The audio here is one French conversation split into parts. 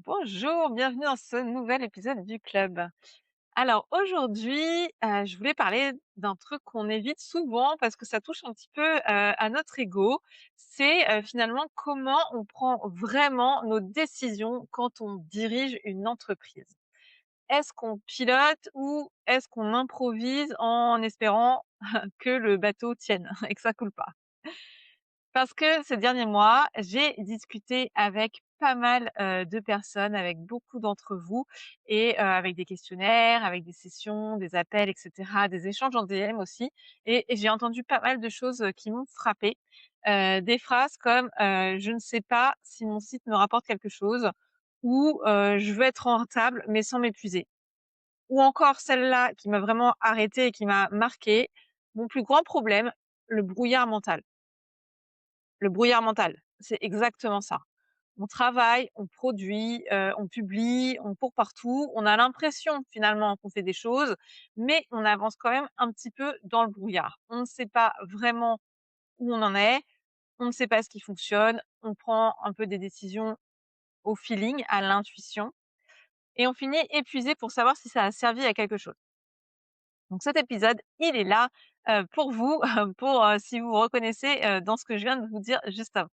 Bonjour, bienvenue dans ce nouvel épisode du club. Alors aujourd'hui, je voulais parler d'un truc qu'on évite souvent parce que ça touche un petit peu, à notre ego. C'est, finalement comment on prend vraiment nos décisions quand on dirige une entreprise. Est-ce qu'on pilote ou est-ce qu'on improvise en espérant que le bateau tienne et que ça coule pas? Parce que ces derniers mois, j'ai discuté avec pas mal, de personnes, avec beaucoup d'entre vous et avec des questionnaires, avec des sessions, des appels et cetera, des échanges en DM aussi et j'ai entendu pas mal de choses, qui m'ont frappée. Des phrases comme, «Je ne sais pas si mon site me rapporte quelque chose» ou «Je veux être rentable mais sans m'épuiser». Ou encore celle-là qui m'a vraiment arrêtée et qui m'a marquée: «Mon plus grand problème, le brouillard mental». Le brouillard mental, c'est exactement ça. On travaille, on produit, on publie, on court partout. On a l'impression finalement qu'on fait des choses, mais on avance quand même un petit peu dans le brouillard. On ne sait pas vraiment où on en est, on ne sait pas ce qui fonctionne, on prend un peu des décisions au feeling, à l'intuition et on finit épuisé pour savoir si ça a servi à quelque chose. Donc cet épisode, il est là, pour vous, pour, si vous vous reconnaissez, dans ce que je viens de vous dire juste avant.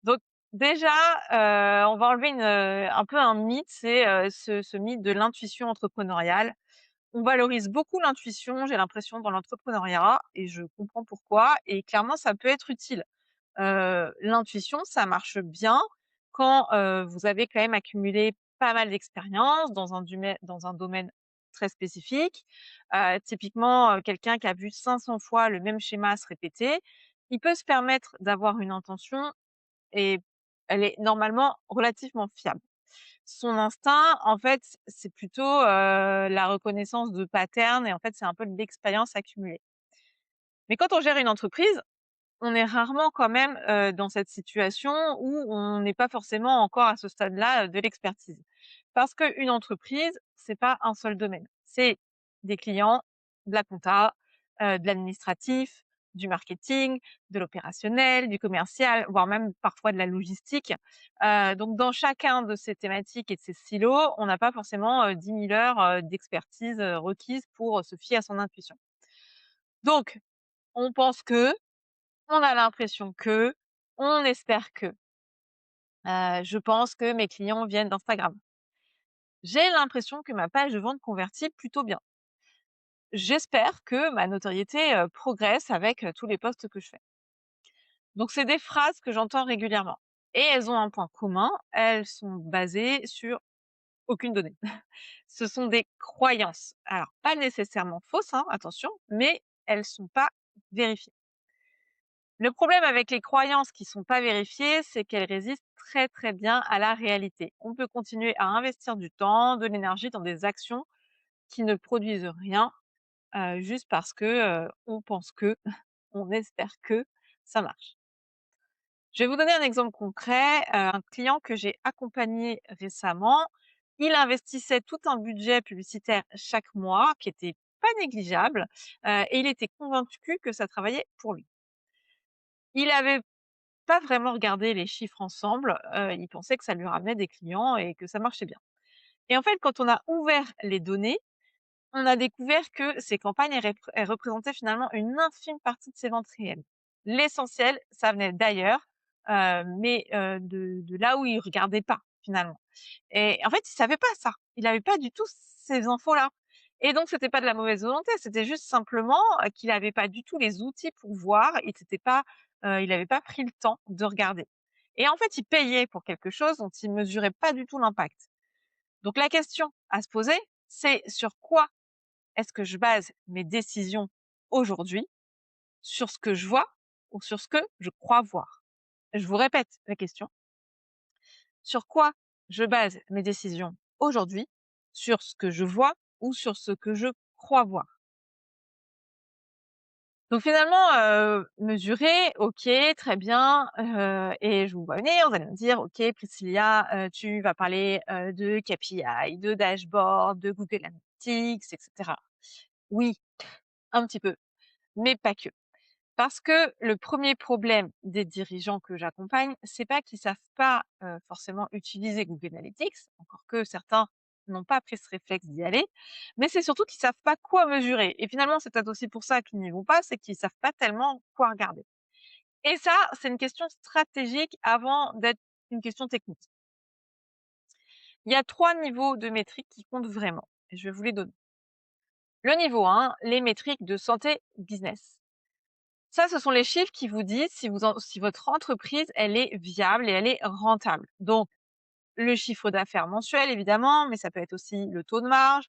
Donc déjà, on va enlever un peu un mythe, c'est, ce mythe de l'intuition entrepreneuriale. On valorise beaucoup l'intuition, j'ai l'impression, dans l'entrepreneuriat et je comprends pourquoi et clairement ça peut être utile. L'intuition, ça marche bien quand, vous avez quand même accumulé pas mal d'expérience dans un domaine très spécifique. Typiquement, quelqu'un qui a vu 500 fois le même schéma se répéter, il peut se permettre d'avoir une intention et elle est normalement relativement fiable. Son instinct, en fait, c'est plutôt, la reconnaissance de patterns et en fait, c'est un peu de l'expérience accumulée. Mais quand on gère une entreprise, on est rarement quand même, dans cette situation où on n'est pas forcément encore à ce stade-là, de l'expertise. Parce qu'une entreprise, c'est pas un seul domaine. C'est des clients, de la compta, de l'administratif, du marketing, de l'opérationnel, du commercial, voire même parfois de la logistique. Donc dans chacun de ces thématiques et de ces silos, on n'a pas forcément, 10 000 heures, d'expertise, requises pour, se fier à son intuition. Donc on pense que, on a l'impression que, on espère que. Je pense que mes clients viennent d'Instagram. J'ai l'impression que ma page de vente convertit plutôt bien. J'espère que ma notoriété, progresse avec, tous les posts que je fais. Donc c'est des phrases que j'entends régulièrement et elles ont un point commun, elles sont basées sur aucune donnée. Ce sont des croyances. Alors pas nécessairement fausses, hein, attention, mais elles sont pas vérifiées. Le problème avec les croyances qui sont pas vérifiées, c'est qu'elles résistent très, très bien à la réalité. On peut continuer à investir du temps, de l'énergie dans des actions qui ne produisent rien, juste parce que, on pense que, on espère que ça marche. Je vais vous donner un exemple concret, un client que j'ai accompagné récemment, il investissait tout un budget publicitaire chaque mois qui était pas négligeable, et il était convaincu que ça travaillait pour lui. Il avait pas vraiment regardé les chiffres ensemble, il pensait que ça lui ramenait des clients et que ça marchait bien. Et en fait, quand on a ouvert les données, on a découvert que ces campagnes, elles représentaient finalement une infime partie de ses ventes réelles. L'essentiel, ça venait d'ailleurs, mais de là où il regardait pas finalement. Et en fait, il savait pas ça. Il avait pas du tout ces infos-là. Et donc c'était pas de la mauvaise volonté, c'était juste simplement, qu'il avait pas du tout les outils pour voir. Il avait pas pris le temps de regarder. Et en fait, il payait pour quelque chose dont il mesurait pas du tout l'impact. Donc la question à se poser, c'est sur quoi est-ce que je base mes décisions aujourd'hui? Sur ce que je vois ou sur ce que je crois voir? Je vous répète la question. Sur quoi je base mes décisions aujourd'hui? Sur ce que je vois ou sur ce que je crois voir? Donc finalement, mesurer, OK, très bien, et je vous vois venir, vous allez me dire: «OK Priscilla, tu vas parler, de KPI, de dashboard, de Google Analytics et cetera». Oui, un petit peu, mais pas que. Parce que le premier problème des dirigeants que j'accompagne, c'est pas qu'ils savent pas, forcément utiliser Google Analytics, encore que certains n'ont pas pris ce réflexe d'y aller, mais c'est surtout qu'ils savent pas quoi mesurer et finalement, c'est peut-être aussi pour ça qu'ils n'y vont pas, c'est qu'ils savent pas tellement quoi regarder et ça, c'est une question stratégique avant d'être une question technique. Il y a 3 niveaux de métriques qui comptent vraiment et je vais vous les donner. Le niveau 1, les métriques de santé business. Ça, ce sont les chiffres qui vous disent si votre entreprise, elle est viable et elle est rentable. Donc, le chiffre d'affaires mensuel, évidemment, mais ça peut être aussi le taux de marge,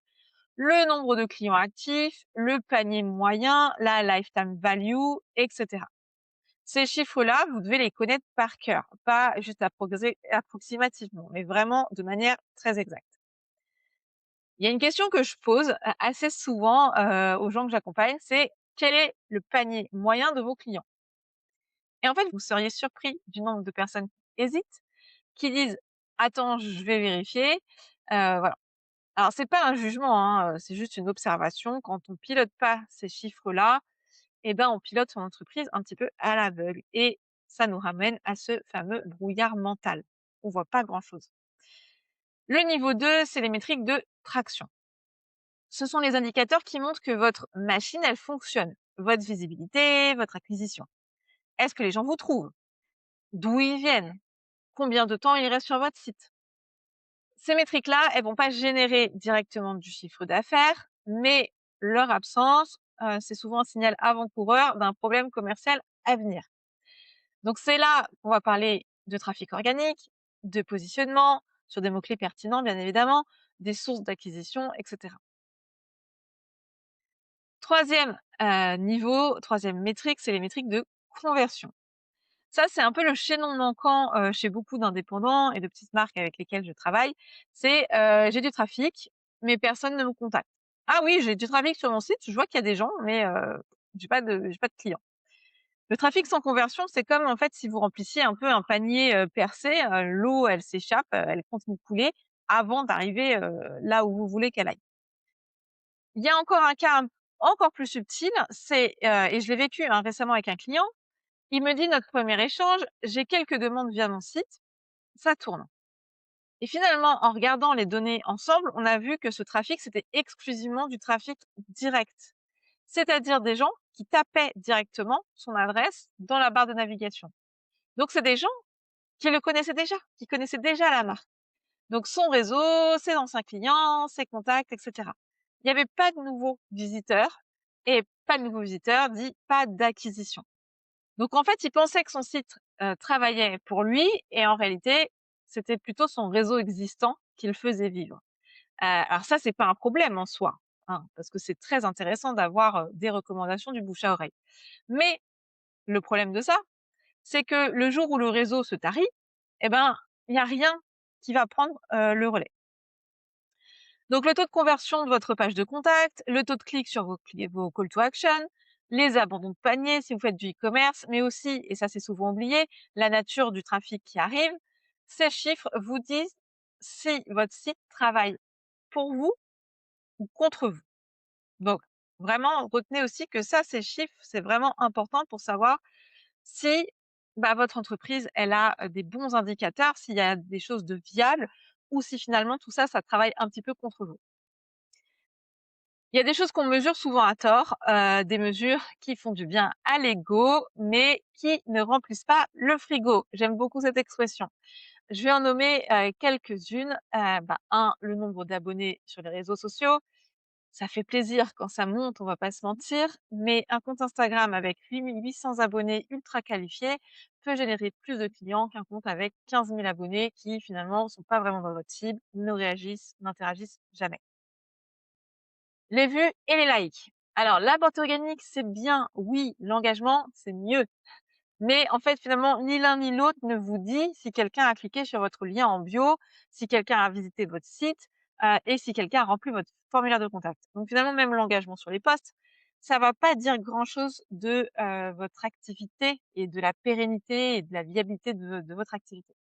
le nombre de clients actifs, le panier moyen, la lifetime value, etc. Ces chiffres-là, vous devez les connaître par cœur, pas juste approximativement, mais vraiment de manière très exacte. Il y a une question que je pose assez souvent aux gens que j'accompagne, c'est quel est le panier moyen de vos clients? Et en fait, vous seriez surpris du nombre de personnes qui hésitent, qui disent: «Attends, je vais vérifier», voilà. Alors c'est pas un jugement, hein, c'est juste une observation. Quand on pilote pas ces chiffres-là, eh ben, on pilote son entreprise un petit peu à l'aveugle et ça nous ramène à ce fameux brouillard mental. On voit pas grand-chose. Le niveau 2, c'est les métriques de traction. Ce sont les indicateurs qui montrent que votre machine, elle fonctionne. Votre visibilité, votre acquisition. Est-ce que les gens vous trouvent? D'où ils viennent? Combien de temps ils restent sur votre site? Ces métriques-là, elles vont pas générer directement du chiffre d'affaires, mais leur absence, c'est souvent un signal avant-coureur d'un problème commercial à venir. Donc c'est là qu'on va parler de trafic organique, de positionnement, sur des mots-clés pertinents bien évidemment, des sources d'acquisition, et cetera. 3e, niveau, 3e métrique, c'est les métriques de conversion. Ça, c'est un peu le chaînon manquant, chez beaucoup d'indépendants et de petites marques avec lesquelles je travaille. C'est, j'ai du trafic, mais personne ne me contacte. Ah oui, j'ai du trafic sur mon site, je vois qu'il y a des gens, mais j'ai pas de clients. Le trafic sans conversion, c'est comme, en fait, si vous remplissiez un peu un panier, percé, l'eau, elle s'échappe, elle continue de couler avant d'arriver, là où vous voulez qu'elle aille. Il y a encore un cas encore plus subtil, c'est, et je l'ai vécu, hein, récemment avec un client. Il me dit: «Notre premier échange, j'ai quelques demandes via mon site, ça tourne». Et finalement, en regardant les données ensemble, on a vu que ce trafic, c'était exclusivement du trafic direct. C'est-à-dire des gens qui tapaient directement son adresse dans la barre de navigation. Donc c'est des gens qui le connaissaient déjà, qui connaissaient déjà la marque. Donc son réseau, ses anciens clients, ses contacts, et cetera. Il n'y avait pas de nouveaux visiteurs et pas de nouveaux visiteurs dit pas d'acquisition. Donc en fait, il pensait que son site, travaillait pour lui et en réalité, c'était plutôt son réseau existant qui le faisait vivre. Alors ça, c'est pas un problème en soi, hein, parce que c'est très intéressant d'avoir, des recommandations du bouche à oreille. Mais le problème de ça, c'est que le jour où le réseau se tarit, eh ben, il y a rien qui va prendre, le relais. Donc le taux de conversion de votre page de contact, le taux de clic sur vos call to action, les abandons de panier si vous faites du e-commerce, mais aussi, et ça c'est souvent oublié, la nature du trafic qui arrive. Ces chiffres vous disent si votre site travaille pour vous ou contre vous. Donc vraiment, retenez aussi que ça, ces chiffres, c'est vraiment important pour savoir si, bah, votre entreprise, elle a, des bons indicateurs, s'il y a des choses de viables ou si finalement tout ça, ça travaille un petit peu contre vous. Il y a des choses qu'on mesure souvent à tort, des mesures qui font du bien à l'ego, mais qui ne remplissent pas le frigo. J'aime beaucoup cette expression. Je vais en nommer, quelques-unes. 1, le nombre d'abonnés sur les réseaux sociaux. Ça fait plaisir quand ça monte, on va pas se mentir, mais un compte Instagram avec 800 abonnés ultra qualifiés peut générer plus de clients qu'un compte avec 15 000 abonnés qui finalement sont pas vraiment dans votre cible, ne réagissent, n'interagissent jamais. Les vues et les likes. Alors la vente organique, c'est bien, oui, l'engagement, c'est mieux. Mais en fait, finalement, ni l'un ni l'autre ne vous dit si quelqu'un a cliqué sur votre lien en bio, si quelqu'un a visité votre site, et si quelqu'un a rempli votre formulaire de contact. Donc finalement, même l'engagement sur les posts, ça va pas dire grand-chose de, votre activité et de la pérennité et de la viabilité de votre activité.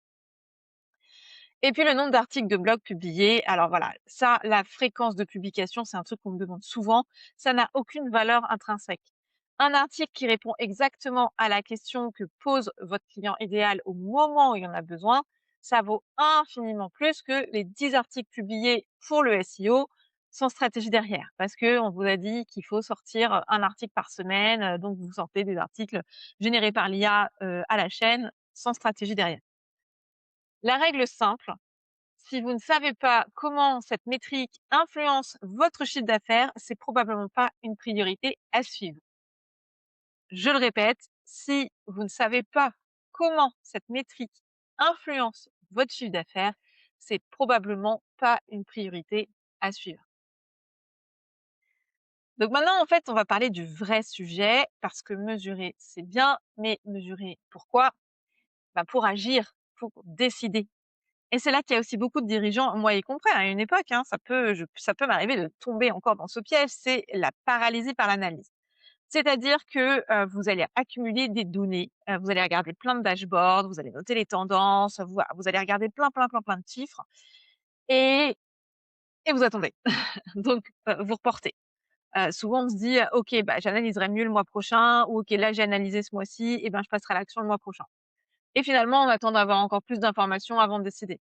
Et puis le nombre d'articles de blog publiés. Alors voilà, ça, la fréquence de publication, c'est un truc qu'on me demande souvent. Ça n'a aucune valeur intrinsèque. Un article qui répond exactement à la question que pose votre client idéal au moment où il en a besoin, ça vaut infiniment plus que les 10 articles publiés pour le SEO sans stratégie derrière. Parce que on vous a dit qu'il faut sortir un article par semaine, donc vous sortez des articles générés par l'IA à la chaîne sans stratégie derrière. La règle simple, si vous ne savez pas comment cette métrique influence votre chiffre d'affaires, c'est probablement pas une priorité à suivre. Je le répète, si vous ne savez pas comment cette métrique influence votre chiffre d'affaires, c'est probablement pas une priorité à suivre. Donc maintenant, en fait, on va parler du vrai sujet parce que mesurer, c'est bien, mais mesurer pourquoi? Bah, pour agir, pour décider. Et c'est là qu'il y a aussi beaucoup de dirigeants, moi y compris à une époque, hein, ça peut m'arriver de tomber encore dans ce piège, c'est la paralysie par l'analyse. C'est-à-dire que, vous allez accumuler des données, vous allez regarder plein de dashboards, vous allez noter les tendances, vous allez regarder plein de chiffres et vous attendez. Donc, vous reportez. Souvent on se dit: «OK, bah, j'analyserai mieux le mois prochain» ou «OK, là j'ai analysé ce mois-ci et ben, je passerai à l'action le mois prochain» et finalement on attend d'avoir encore plus d'informations avant de décider.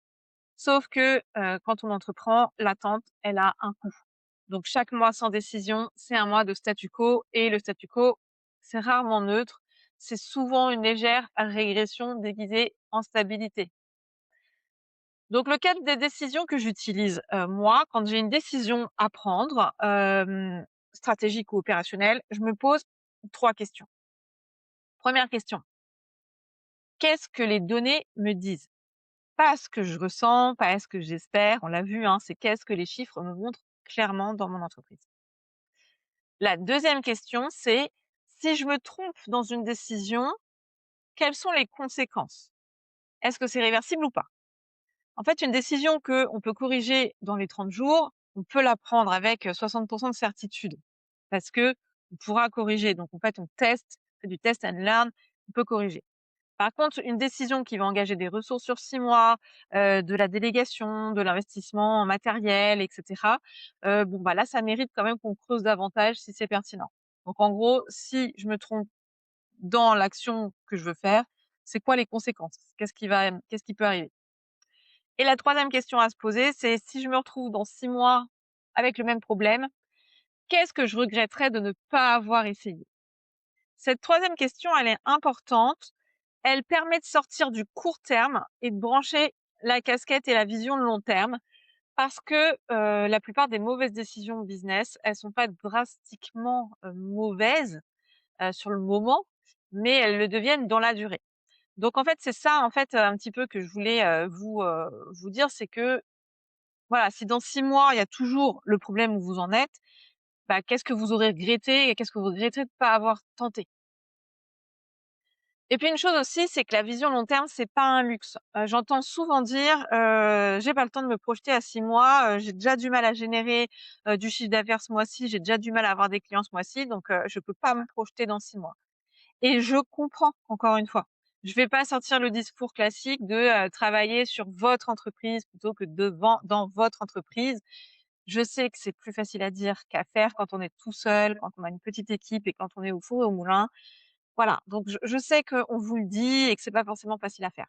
Sauf que, quand on entreprend, l'attente, elle a un coût. Donc chaque mois sans décision, c'est un mois de statu quo et le statu quo, c'est rarement neutre. C'est souvent une légère régression déguisée en stabilité. Donc le cadre des décisions que j'utilise, moi, quand j'ai une décision à prendre, stratégique ou opérationnelle, je me pose 3 questions. Première question: «Qu'est-ce que les données me disent?» Pas ce que je ressens, pas ce que j'espère, on l'a vu, hein, c'est qu'est-ce que les chiffres me montrent clairement dans mon entreprise. La deuxième question, c'est si je me trompe dans une décision, quelles sont les conséquences? Est-ce que c'est réversible ou pas? En fait, une décision que on peut corriger dans les 30 jours, on peut la prendre avec 60 de certitude parce que on pourra corriger. Donc en fait, on teste, on fait du test and learn, on peut corriger. Par contre, une décision qui va engager des ressources sur 6 mois, de la délégation, de l'investissement en matériel et cetera, bon, bah, là, ça mérite quand même qu'on creuse davantage si c'est pertinent. Donc en gros, si je me trompe dans l'action que je veux faire, c'est quoi les conséquences? Qu'est-ce qui peut arriver? Et la troisième question à se poser, c'est si je me retrouve dans 6 mois avec le même problème, qu'est-ce que je regretterais de ne pas avoir essayé? Cette troisième question, elle est importante. Elle permet de sortir du court terme et de brancher la casquette et la vision de long terme parce que, la plupart des mauvaises décisions de business, elles sont pas drastiquement, mauvaises, sur le moment, mais elles le deviennent dans la durée. Donc en fait, c'est ça, en fait, un petit peu que je voulais, vous dire, c'est que, voilà, si dans 6 mois, il y a toujours le problème où vous en êtes, bah, qu'est-ce que vous aurez regretté et qu'est-ce que vous regretterez de pas avoir tenté? Et puis une chose aussi, c'est que la vision long terme, c'est pas un luxe. J'entends souvent dire, «J'ai pas le temps de me projeter à 6 mois, j'ai déjà du mal à générer, du chiffre d'affaires ce mois-ci, j'ai déjà du mal à avoir des clients ce mois-ci, donc je peux pas me projeter dans 6 mois» et je comprends, encore une fois. Je vais pas sortir le discours classique de, travailler sur votre entreprise plutôt que devant dans votre entreprise. Je sais que c'est plus facile à dire qu'à faire quand on est tout seul, quand on a une petite équipe et quand on est au four et au moulin. Voilà, donc je sais qu'on vous le dit et que c'est pas forcément facile à faire.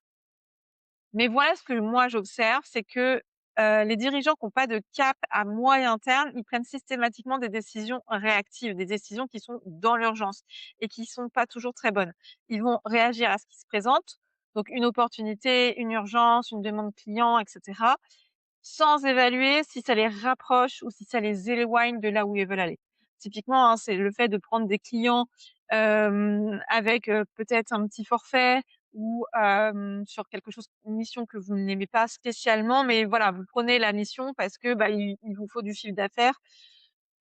Mais voilà ce que moi j'observe, c'est que, les dirigeants qui ont pas de cap à moyen terme, ils prennent systématiquement des décisions réactives, des décisions qui sont dans l'urgence et qui sont pas toujours très bonnes. Ils vont réagir à ce qui se présente, donc une opportunité, une urgence, une demande client et cetera, sans évaluer si ça les rapproche ou si ça les éloigne de là où ils veulent aller. Typiquement, hein, c'est le fait de prendre des clients, avec, peut-être un petit forfait ou, sur quelque chose une mission que vous n'aimez pas spécialement, mais voilà, vous prenez la mission parce que, bah, il vous faut du chiffre d'affaires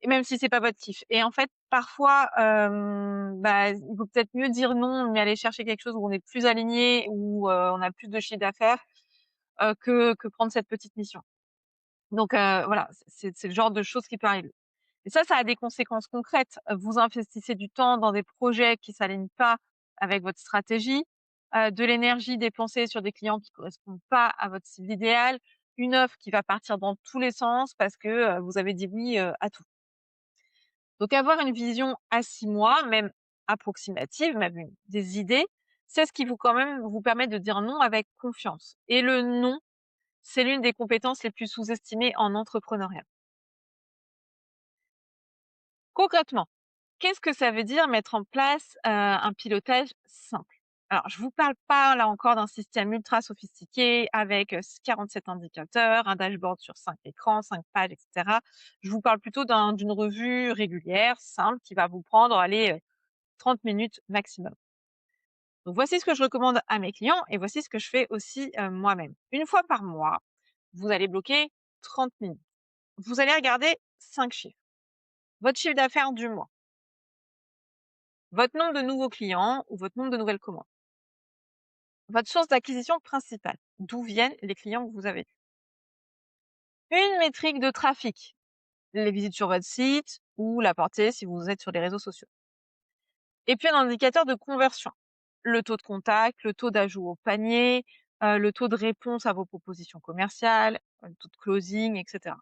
et même si c'est pas votre kiff et en fait, parfois, bah, il vaut peut-être mieux dire non, mais aller chercher quelque chose où on est plus aligné, où, on a plus de chiffre d'affaires, que prendre cette petite mission. Donc voilà, c'est le genre de choses qui peut arriver et ça a des conséquences concrètes. Vous investissez du temps dans des projets qui s'alignent pas avec votre stratégie, de l'énergie dépensée sur des clients qui correspondent pas à votre cible idéale, une offre qui va partir dans tous les sens parce que, vous avez dit oui, à tout. Donc avoir une vision à 6 mois, même approximatives, même des idées, c'est ce qui vous quand même vous permet de dire non avec confiance. Et le non, c'est l'une des compétences les plus sous-estimées en entrepreneuriat. Concrètement, qu'est-ce que ça veut dire mettre en place, un pilotage simple? Alors je vous parle pas là encore d'un système ultra sophistiqué avec, 47 indicateurs, un dashboard sur 5 écrans, 5 pages et cetera. Je vous parle plutôt d'une revue régulière, simple, qui va vous prendre, allez, 30 minutes maximum. Donc voici ce que je recommande à mes clients et voici ce que je fais aussi, moi-même. Une fois par mois, vous allez bloquer 30 minutes. Vous allez regarder 5 chiffres. Votre chiffre d'affaires du mois, votre nombre de nouveaux clients ou votre nombre de nouvelles commandes, votre source d'acquisition principale, d'où viennent les clients que vous avez. Une métrique de trafic, les visites sur votre site ou la portée si vous êtes sur les réseaux sociaux. Et puis un indicateur de conversion, le taux de contact, le taux d'ajout au panier, le taux de réponse à vos propositions commerciales, le taux de closing, etc.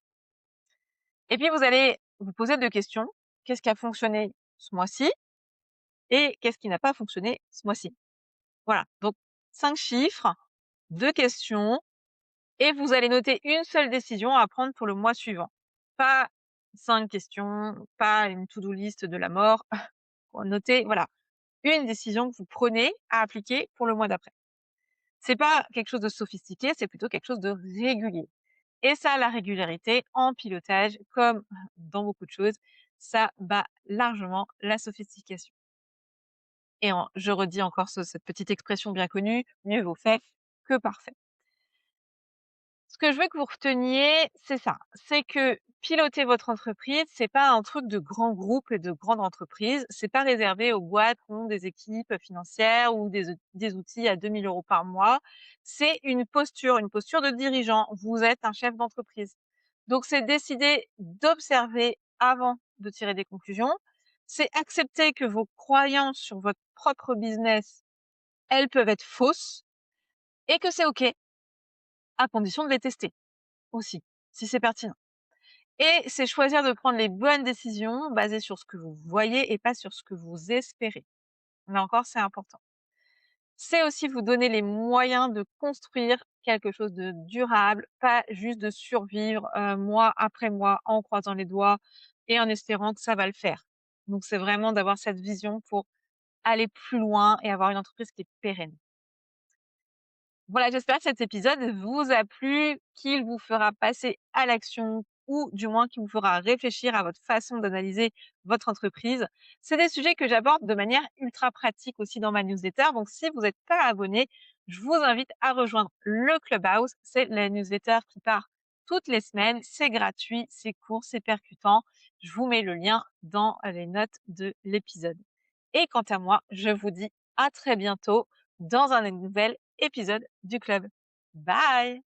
Et puis vous allez vous poser 2 questions. Qu'est-ce qui a fonctionné ce mois-ci et qu'est-ce qui n'a pas fonctionné ce mois-ci? Voilà, donc 5 chiffres, 2 questions et vous allez noter une seule décision à prendre pour le mois suivant. Pas 5 questions, pas une to-do list de la mort. Notez, voilà, une décision que vous prenez à appliquer pour le mois d'après. C'est pas quelque chose de sophistiqué, c'est plutôt quelque chose de régulier. Et ça, la régularité en pilotage, comme dans beaucoup de choses, ça bat largement la sophistication. Et je redis encore cette petite expression bien connue, mieux vaut fait que parfait. Ce que je veux que vous reteniez, c'est ça, c'est que piloter votre entreprise, c'est pas un truc de grands groupes et de grandes entreprises. C'est pas réservé aux boîtes qui ont des équipes financières ou des outils à 2 000 € par mois. C'est une posture de dirigeant. Vous êtes un chef d'entreprise. Donc, c'est décider d'observer avant de tirer des conclusions. C'est accepter que vos croyances sur votre propre business, elles peuvent être fausses et que c'est OK, à condition de les tester aussi, si c'est pertinent. Et c'est choisir de prendre les bonnes décisions basées sur ce que vous voyez et pas sur ce que vous espérez. Là encore, c'est important. C'est aussi vous donner les moyens de construire quelque chose de durable, pas juste de survivre mois après mois en croisant les doigts et en espérant que ça va le faire. Donc c'est vraiment d'avoir cette vision pour aller plus loin et avoir une entreprise qui est pérenne. Voilà, j'espère que cet épisode vous a plu, qu'il vous fera passer à l'action ou du moins qu'il vous fera réfléchir à votre façon d'analyser votre entreprise. C'est des sujets que j'aborde de manière ultra pratique aussi dans ma newsletter. Donc, si vous n'êtes pas abonné, je vous invite à rejoindre le Clubhouse. C'est la newsletter qui part toutes les semaines. C'est gratuit, c'est court, c'est percutant. Je vous mets le lien dans les notes de l'épisode. Et quant à moi, je vous dis à très bientôt dans un nouvel épisode du club. Bye!